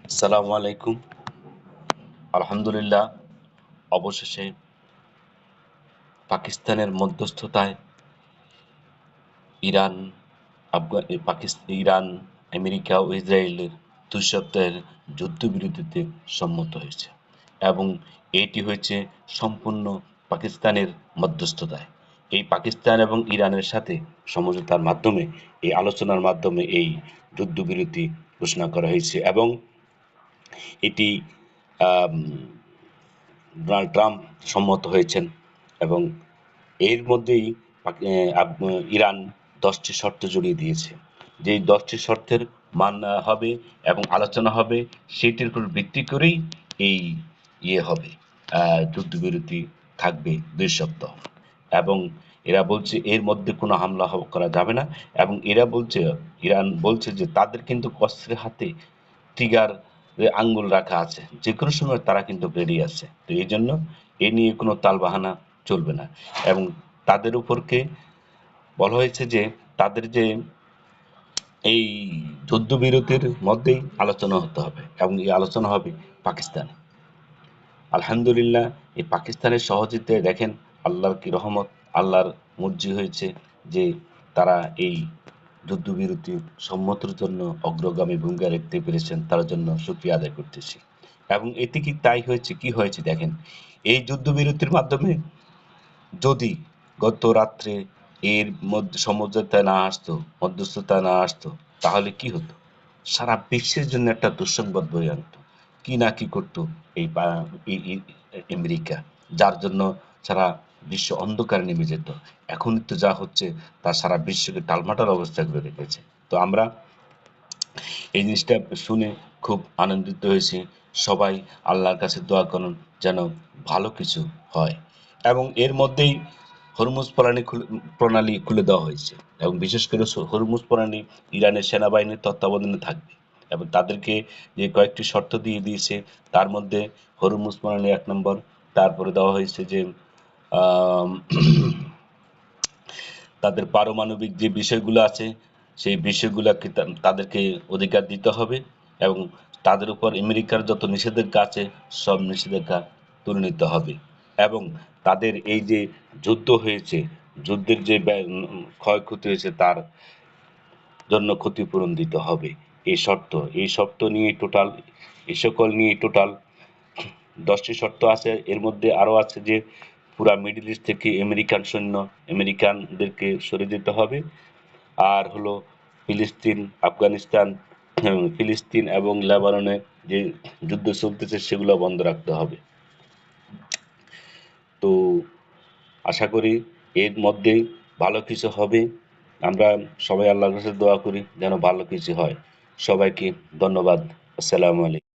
আসসালামু আলাইকুম। আলহামদুলিল্লাহ, অবশেষে পাকিস্তানের মধ্যস্থতায় ইরান, ইরান, আমেরিকা ও ইসরায়েলের ২ সপ্তাহের যুদ্ধবিরতিতে সম্মত হয়েছে এবং এটি হয়েছে সম্পূর্ণ পাকিস্তানের মধ্যস্থতায়। এই পাকিস্তান এবং ইরানের সাথে সমঝোতার মাধ্যমে, এই আলোচনার মাধ্যমে এই যুদ্ধবিরতি ঘোষণা করা হয়েছে এবং এটি আম ডোনাল্ড ট্রাম্প সম্মত হয়েছেন এবং এর মধ্যেই ইরান ১০টি শর্ত জড়িয়ে দিয়েছে। যেই ১০টি শর্তের মানা হবে এবং আলোচনা হবে, সেটির উপর ভিত্তি করেই এই হবে, যুদ্ধবিরতি থাকবে ২ সপ্তাহ। এবং এরা বলছে এর মধ্যে কোনো হামলা করা যাবে না এবং ইরান বলছে যে তাদের কিন্তু অস্ত্রের হাতে ট্রিগার আঙ্গুল রাখা আছে, যে কোনো সময় তারা কিন্তু রেডি আছে। তো এই জন্য এ নিয়ে কোনো তালবাহানা চলবে না এবং তাদের উপরকে বলা হয়েছে যে তাদের যে এই যুদ্ধবিরতির মধ্যেই আলোচনা হতে হবে এবং এই আলোচনা হবে পাকিস্তানে। আলহামদুলিল্লাহ, এই পাকিস্তানের সহযোগিতায় দেখেন আল্লাহর কি রহমত, আল্লাহর মর্জি হয়েছে যে তারা এই যুদ্ধবিরতির সম্মতির জন্য অগ্রগামী ভূমিকা রাখতে পেরেছেন, তার জন্য শুকরিয়া আদায় করতেছি। এবং এতে কি তাই হয়েছে, কি হয়েছে দেখেন, এই যুদ্ধবিরতির মাধ্যমে যদি গত রাত্রে এর মধ্যে সমঝোতায় না আসতো, মধ্যস্থতায় না আসতো, তাহলে কি হতো? সারা বিশ্বের জন্য একটা দুঃসংবাদ বয়ে আনতো। কি না কি করতো এই আমেরিকা, যার জন্য সারা বিশ্ব অন্ধকারে নেমে যেত। এখনই তো যা হচ্ছে তা সারা বিশ্বকে টালমাটাল অবস্থা করে রেখেছে। তো আমরা এই জিনিসটা শুনে খুব আনন্দিত হয়েছি। সবাই আল্লাহর কাছে দোয়া করুন যেন ভালো কিছু হয় এবং এর মধ্যেই হরমুজ প্রণালী খুলে দেওয়া হয়েছে এবং বিশেষ করে হরমুজ প্রণালী ইরানের সেনাবাহিনীর তত্ত্বাবধানে থাকবে এবং তাদেরকে যে কয়েকটি শর্ত দিয়ে দিয়েছে, তার মধ্যে হরমুজ প্রণালী ১ নম্বর। তারপরে দেওয়া হয়েছে যে আম তাদের পারমাণবিক যে বিষয়গুলো আছে, সেই বিষয়গুলাকে তাদেরকে অধিকার দিতে হবে এবং তাদের উপর আমেরিকার যত নিষেধাজ্ঞা আছে, সব নিষেধাজ্ঞা তুলে নিতে হবে এবং তাদের এই যে যুদ্ধ হয়েছে, যুদ্ধের যে ক্ষয়ক্ষতি হয়েছে, তার জন্য ক্ষতিপূরণ দিতে হবে। এই শর্ত নিয়ে টোটাল, এই সকল নিয়ে টোটাল ১০টি শর্ত আছে। এর মধ্যে আরও আছে যে পুরা মিডল ইস্ট থেকে আমেরিকান সৈন্য, আমেরিকানদেরকে সরে যেতে হবে। আর হলো ফিলিস্তিন, আফগানিস্তান, ফিলিস্তিন এবং লেবাননে যে যুদ্ধ চলতেছে সেগুলো বন্ধ রাখতে হবে। তো আশা করি এর মধ্যেই ভালো কিছু হবে। আমরা সবাই আল্লাহর কাছে দোয়া করি যেন ভালো কিছু হয়। সবাইকে ধন্যবাদ। আসসালামু আলাইকুম।